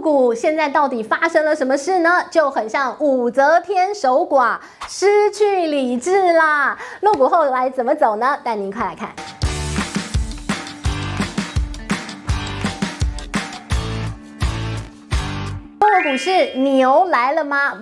陆股现在到底发生了什么事呢？就很像武则天守寡，失去理智啦。陆股后来怎么走呢？带您快来看。中国股市牛来了吗？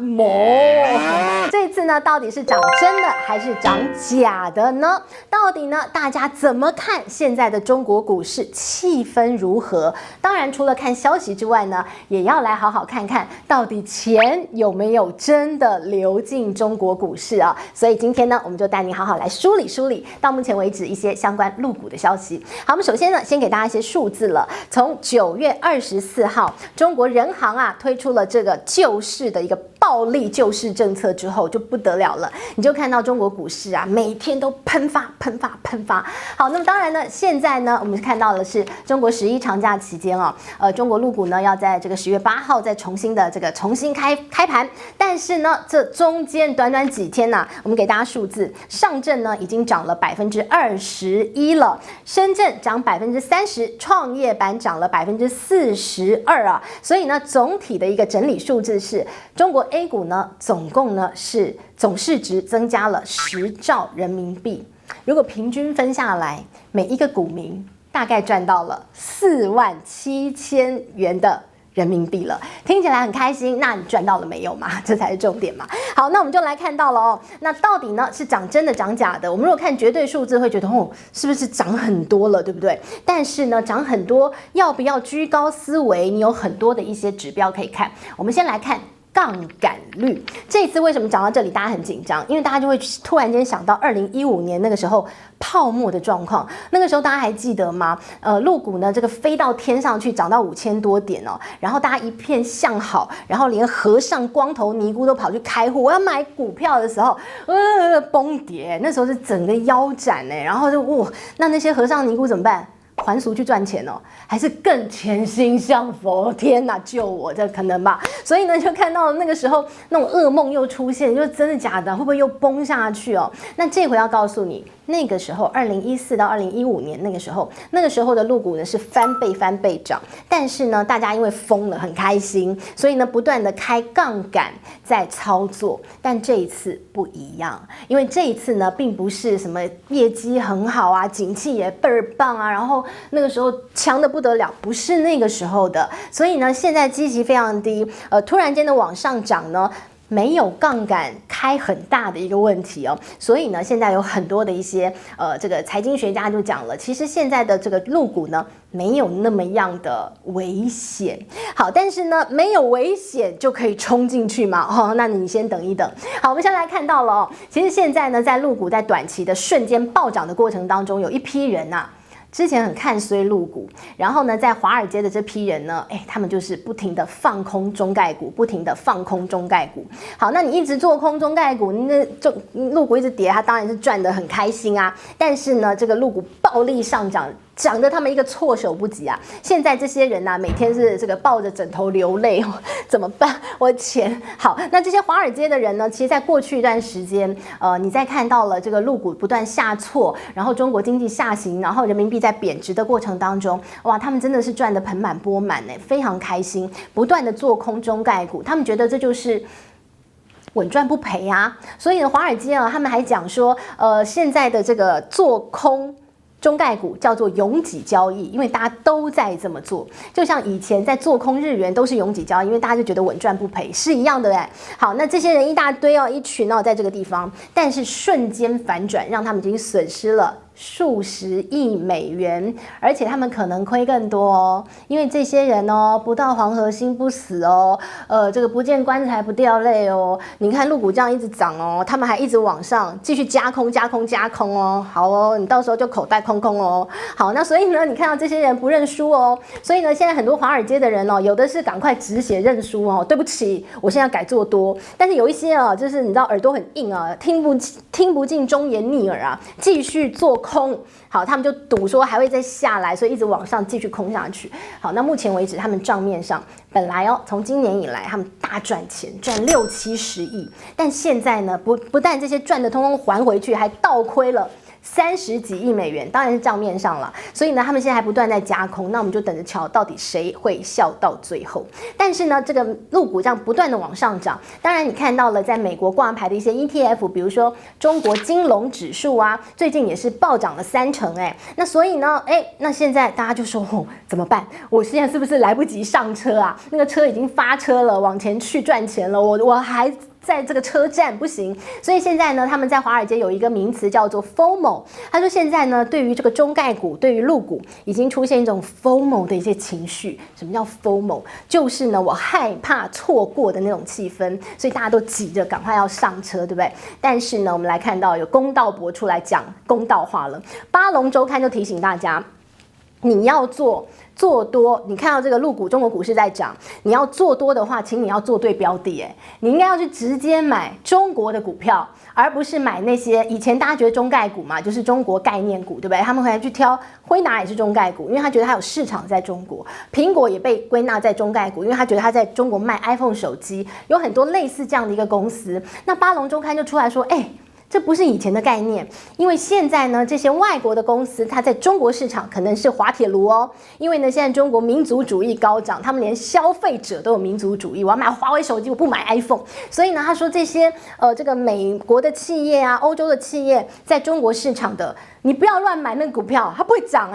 这次呢，到底是涨真的还是涨假的呢？到底呢，大家怎么看现在的中国股市气氛如何？当然，除了看消息之外呢，也要来好好看看到底钱有没有真的流进中国股市啊。所以今天呢，我们就带您好好来梳理梳理到目前为止一些相关陆股的消息。好，我们首先呢，先给大家一些数字了。从9月24号，中国人行啊推出了这个救市的一个暴力救市政策之后，就不得了了。你就看到中国股市啊，每天都喷发。好，那么当然呢，现在呢，我们看到的是中国11长假期间啊，中国陆股呢要在这个10月8号再重新开盘，但是呢，这中间短短几天呢，我们给大家数字，上证呢已经涨了21%了，深圳涨30%，创业板涨了42%啊，所以呢，总体的一个整理数字是，中国 A 股呢总共呢是总市值增加了10兆人民币。如果平均分下来，每一个股民大概赚到了47000元的人民币了，听起来很开心。那你赚到了没有嘛？这才是重点嘛。好，那我们就来看到了哦。那到底呢是涨真的涨假的？我们如果看绝对数字，会觉得哦，是不是涨很多了，对不对？但是呢，涨很多要不要居高思维？你有很多的一些指标可以看。我们先来看杠杆率。这一次为什么讲到这里大家很紧张？因为大家就会突然间想到2015年那个时候泡沫的状况。那个时候大家还记得吗？陆股呢这个飞到天上去，涨到5000多点哦，然后大家一片向好，然后连和尚光头尼姑都跑去开户。我要买股票的时候，崩跌，那时候是整个腰斩哎，然后就那些和尚尼姑怎么办？还俗去赚钱哦，还是更潜心向佛？天哪，救我！这可能吧？所以呢，就看到那个时候那种噩梦又出现，就是真的假的？会不会又崩下去哦？那这回要告诉你，那个时候2014到2015年那个时候的陆股呢是翻倍涨，但是呢，大家因为疯了，很开心，所以呢，不断的开杠杆在操作。但这一次不一样，因为这一次呢，并不是什么业绩很好啊，景气也倍儿棒啊，然后那个时候强的不得了，不是那个时候的。所以呢，现在基期非常低，突然间的往上涨呢，没有杠杆开很大的一个问题哦，所以呢，现在有很多的一些这个财经学家就讲了，其实现在的这个陆股呢没有那么样的危险。好，但是呢，没有危险就可以冲进去嘛？哦，那你先等一等。好，我们现在来看到了哦，其实现在呢，在陆股在短期的瞬间暴涨的过程当中，有一批人啊。之前很看衰陆股，然后呢，在华尔街的这批人呢，他们就是不停的放空中概股，好，那你一直做空中概股，那陆股一直跌，它当然是赚得很开心啊。但是呢，这个陆股暴力上涨，涨得他们一个措手不及啊！现在这些人啊，每天是这个抱着枕头流泪哦，怎么办？我的钱好。那这些华尔街的人呢，其实在过去一段时间，你在看到了这个陆股不断下挫，然后中国经济下行，然后人民币在贬值的过程当中，哇，他们真的是赚得盆满钵满呢，非常开心，不断的做空中概股，他们觉得这就是稳赚不赔啊。所以呢，华尔街啊，他们还讲说，现在的这个做空中概股叫做拥挤交易，因为大家都在这么做，就像以前在做空日元都是拥挤交易，因为大家就觉得稳赚不赔，是一样的哎。好，那这些人一大堆哦，一群哦，在这个地方，但是瞬间反转，让他们已经损失了数十亿美元，而且他们可能亏更多哦，因为这些人哦，不到黄河心不死哦，这个不见棺材不掉泪哦。你看陆股这样一直涨哦，他们还一直往上继续加空哦，好哦，你到时候就口袋空空哦。好，那所以呢，你看到这些人不认输哦，所以呢，现在很多华尔街的人哦，有的是赶快止血认输哦，对不起，我现在改做多，但是有一些哦，就是你知道耳朵很硬啊，听不进忠言逆耳啊，继续做空。好，他们就赌说还会再下来，所以一直往上继续空下去。好，那目前为止，他们账面上本来哦，从今年以来他们大赚钱，赚60-70亿，但现在呢，不但这些赚的通通还回去，还倒亏了30几亿美元，当然是账面上了。所以呢，他们现在还不断在加空，那我们就等着瞧到底谁会笑到最后。但是呢，这个陆股这样不断的往上涨，当然你看到了在美国挂牌的一些 ETF， 比如说中国金龙指数啊，最近也是暴涨了30%那所以呢，那现在大家就说怎么办？我现在是不是来不及上车啊？那个车已经发车了，往前去赚钱了，我还在这个车站不行，所以现在呢，他们在华尔街有一个名词叫做 FOMO。他说现在呢，对于这个中概股、对于陆股，已经出现一种 FOMO 的一些情绪。什么叫 FOMO？ 就是呢，我害怕错过的那种气氛，所以大家都急着赶快要上车，对不对？但是呢，我们来看到有公道伯出来讲公道话了。巴龙周刊就提醒大家，你要做多，你看到这个陆股中国股市在涨，你要做多的话，请你要做对标的，你应该要去直接买中国的股票，而不是买那些以前大家觉得中概股嘛，就是中国概念股，对不对？他们回来去挑辉达也是中概股，因为他觉得它有市场在中国，苹果也被归纳在中概股，因为他觉得他在中国卖 iPhone 手机，有很多类似这样的一个公司。那巴龙周刊就出来说，这不是以前的概念，因为现在呢，这些外国的公司，它在中国市场可能是滑铁卢哦。因为呢，现在中国民族主义高涨，他们连消费者都有民族主义，我要买华为手机，我不买 iPhone。所以呢，他说这些这个美国的企业啊，欧洲的企业在中国市场的，你不要乱买那个股票，它不会涨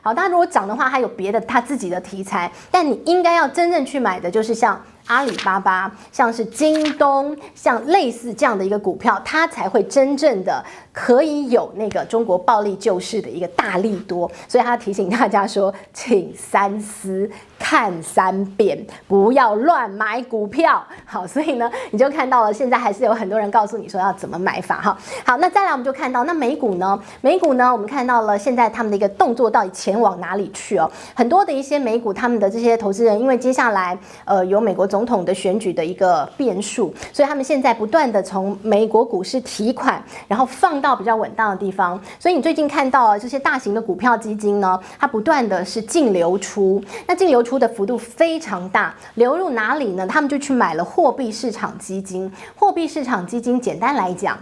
好，它如果涨的话，它有别的它自己的题材，但你应该要真正去买的就是像阿里巴巴，像是京东，像类似这样的一个股票，它才会真正的可以有那个中国暴力救市的一个大利多。所以他提醒大家说，请三思，看3遍，不要乱买股票。好，所以呢，你就看到了，现在还是有很多人告诉你说要怎么买法哈。好，那再来我们就看到，那美股呢？美股呢，我们看到了现在他们的一个动作到底前往哪里去哦？很多的一些美股他们的这些投资人，因为接下来有美国总统的选举的一个变数，所以他们现在不断的从美国股市提款，然后放到比较稳当的地方。所以你最近看到这些大型的股票基金呢，它不断的是净流出，那净流出的幅度非常大，流入哪里呢？他们就去买了货币市场基金。货币市场基金简单来讲，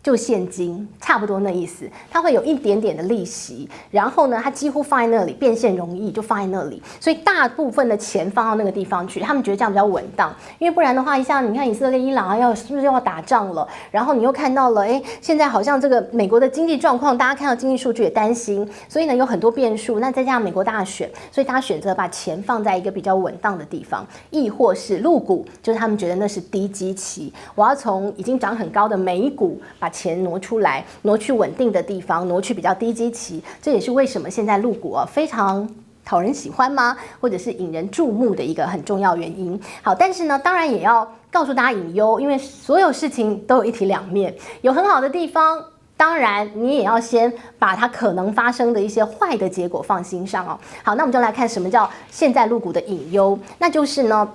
就现金，差不多那意思。它会有一点点的利息，然后呢，它几乎放在那里，变现容易，就放在那里。所以大部分的钱放到那个地方去，他们觉得这样比较稳当。因为不然的话，一下你看以色列、伊朗是不是又要打仗了？然后你又看到了，现在好像这个美国的经济状况，大家看到经济数据也担心，所以呢有很多变数。那再加上美国大选，所以大家选择把钱放在一个比较稳当的地方，亦或是陆股，就是他们觉得那是低基期，我要从已经涨很高的美股把钱挪出来，挪去稳定的地方，挪去比较低基期。这也是为什么现在陆股非常讨人喜欢吗？或者是引人注目的一个很重要原因。好，但是呢，当然也要告诉大家隐忧，因为所有事情都有一体两面，有很好的地方，当然你也要先把它可能发生的一些坏的结果放心上哦。好，那我们就来看什么叫现在陆股的隐忧，那就是呢，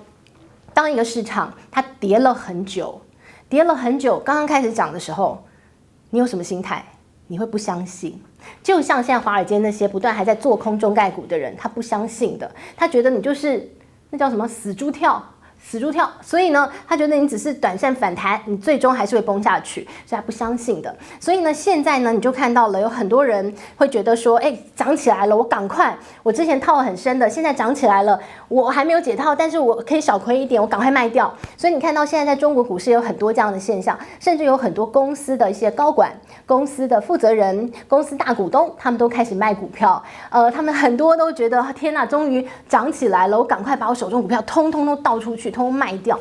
当一个市场它跌了很久，刚刚开始涨的时候，你有什么心态？你会不相信，就像现在华尔街那些不断还在做空中概股的人，他不相信的，他觉得你就是那叫什么死猪跳，所以呢，他觉得你只是短线反弹，你最终还是会崩下去，所以他不相信的。所以呢，现在呢，你就看到了有很多人会觉得说，涨起来了，我赶快，我之前套很深的，现在涨起来了，我还没有解套，但是我可以小亏一点，我赶快卖掉。所以你看到现在在中国股市有很多这样的现象，甚至有很多公司的一些高管、公司的负责人、公司大股东，他们都开始卖股票。他们很多都觉得天哪，终于涨起来了，我赶快把我手中股票通通都倒出去，通通卖掉。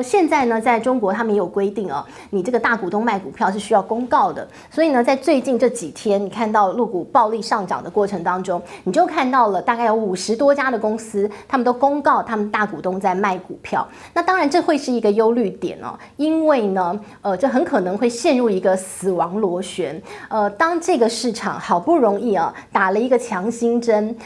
现在呢，在中国他们也有规定你这个大股东卖股票是需要公告的。所以呢，在最近这几天，你看到陆股暴力上涨的过程当中，你就看到了大概有50多家的公司，他们都公告他们大股东在卖股票。那当然这会是一个忧虑点因为呢，这很可能会陷入一个死亡螺旋。当这个市场好不容易打了一个强心针，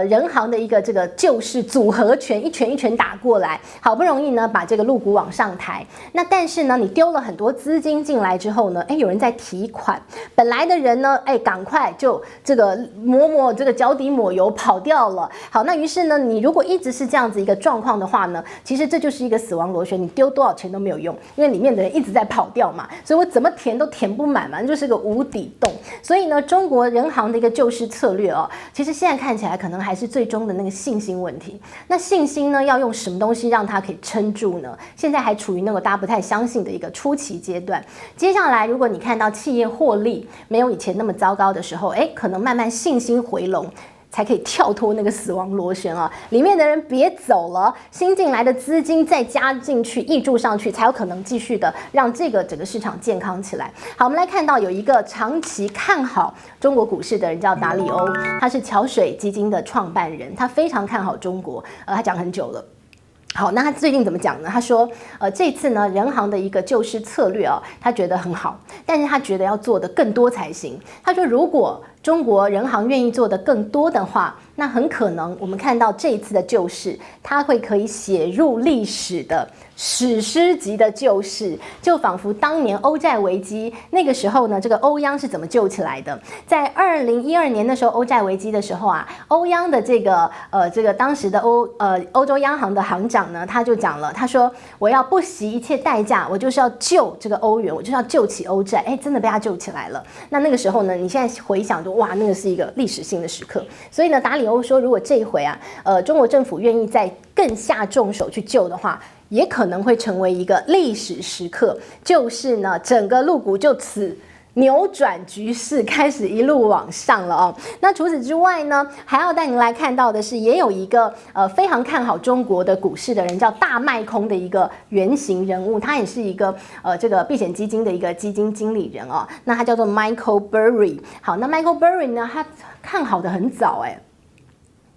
人行的一个这个救市组合拳一拳一拳打过来，好不容易不容易呢把这个陆股往上抬，那但是呢你丢了很多资金进来之后呢，有人在提款，本来的人呢，赶快就这个抹这个脚底抹油跑掉了。好，那于是呢，你如果一直是这样子一个状况的话呢，其实这就是一个死亡螺旋，你丢多少钱都没有用，因为里面的人一直在跑掉嘛，所以我怎么填都填不满嘛，就是个无底洞。所以呢，中国人行的一个救市策略哦，其实现在看起来可能还是最终的那个信心问题。那信心呢，要用什么东西让它可以撑住呢？现在还处于那个大家不太相信的一个初期阶段。接下来，如果你看到企业获利没有以前那么糟糕的时候，可能慢慢信心回笼，才可以跳脱那个死亡螺旋啊！里面的人别走了，新进来的资金再加进去，挹注上去，才有可能继续的让这个整个市场健康起来。好，我们来看到有一个长期看好中国股市的人叫达里欧，他是桥水基金的创办人，他非常看好中国，他讲很久了。好，那他最近怎么讲呢？他说，这次呢，人行的一个救市策略哦，他觉得很好，但是他觉得要做的更多才行。他说，如果中国人行愿意做的更多的话，那很可能我们看到这一次的救市，它会可以写入历史的史诗级的救市，就仿佛当年欧债危机那个时候呢，这个欧央是怎么救起来的？在2012年的时候，欧债危机的时候啊，欧央的这个当时的欧洲央行的行长呢，他就讲了，他说我要不惜一切代价，我就是要救这个欧元，我就是要救起欧债，真的被他救起来了。那个时候呢，你现在回想就哇，那个是一个历史性的时刻。所以呢，达里欧说，如果这一回啊，中国政府愿意再更下重手去救的话，也可能会成为一个历史时刻，就是呢，整个陆股就此扭转局势，开始一路往上了哦。那除此之外呢，还要带您来看到的是，也有一个非常看好中国的股市的人，叫大卖空的一个原型人物，他也是一个这个避险基金的一个基金经理人哦。那他叫做 Michael Burry。好，那 Michael Burry 呢，他看好的很早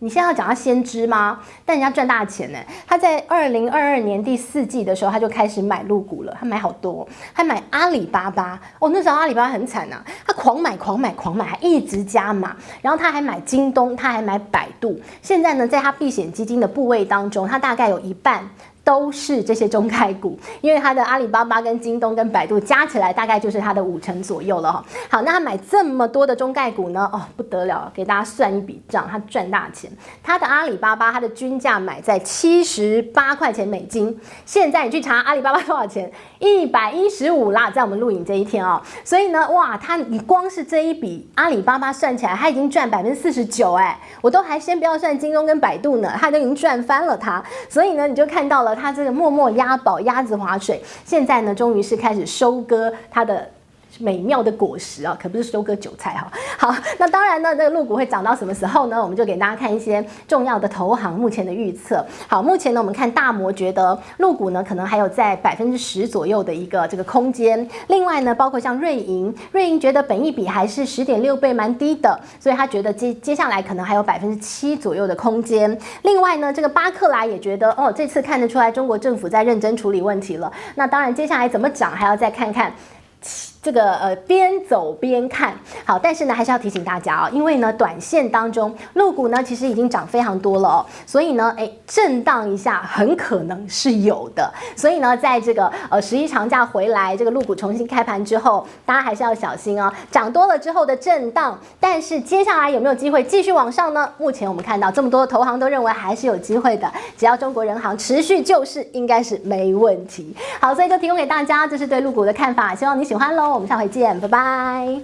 你现在要讲他先知吗？但人家赚大钱呢。他在2022年第4季的时候，他就开始买陆股了，他买好多，还买阿里巴巴。那时候阿里巴巴很惨啊，他狂买，还一直加码。然后他还买京东，他还买百度。现在呢，在他避险基金的部位当中，他大概有一半都是这些中概股，因为他的阿里巴巴跟京东跟百度加起来大概就是他的50%左右了哈。好，那他买这么多的中概股呢？不得了，给大家算一笔账，他赚大钱。他的阿里巴巴，他的均价买在78块钱美金，现在你去查阿里巴巴多少钱？115啦，在我们录影这一天哦。所以呢，哇，你光是这一笔阿里巴巴算起来，他已经赚49%我都还先不要算京东跟百度呢，他都已经赚翻了他。所以呢，你就看到了。他这个默默押宝，鸭子划水，现在呢，终于是开始收割他的美妙的果实啊，可不是收割韭菜哈。好，那当然呢，这个陆股会涨到什么时候呢？我们就给大家看一些重要的投行目前的预测。好，目前呢，我们看大摩觉得陆股呢可能还有在10%左右的一个这个空间。另外呢，包括像瑞银觉得本益比还是10.6倍，蛮低的，所以他觉得接下来可能还有7%左右的空间。另外呢，这个巴克莱也觉得这次看得出来中国政府在认真处理问题了。那当然，接下来怎么涨还要再看看。这个边走边看好，但是呢，还是要提醒大家因为呢，短线当中陆股呢其实已经涨非常多了所以呢，震荡一下很可能是有的。所以呢，在这个11长假回来，这个陆股重新开盘之后，大家还是要小心涨多了之后的震荡，但是接下来有没有机会继续往上呢？目前我们看到这么多的投行都认为还是有机会的，只要中国人行持续救市，应该是没问题。好，所以就提供给大家，这是对陆股的看法，希望你喜欢喽。我们下回见，拜拜。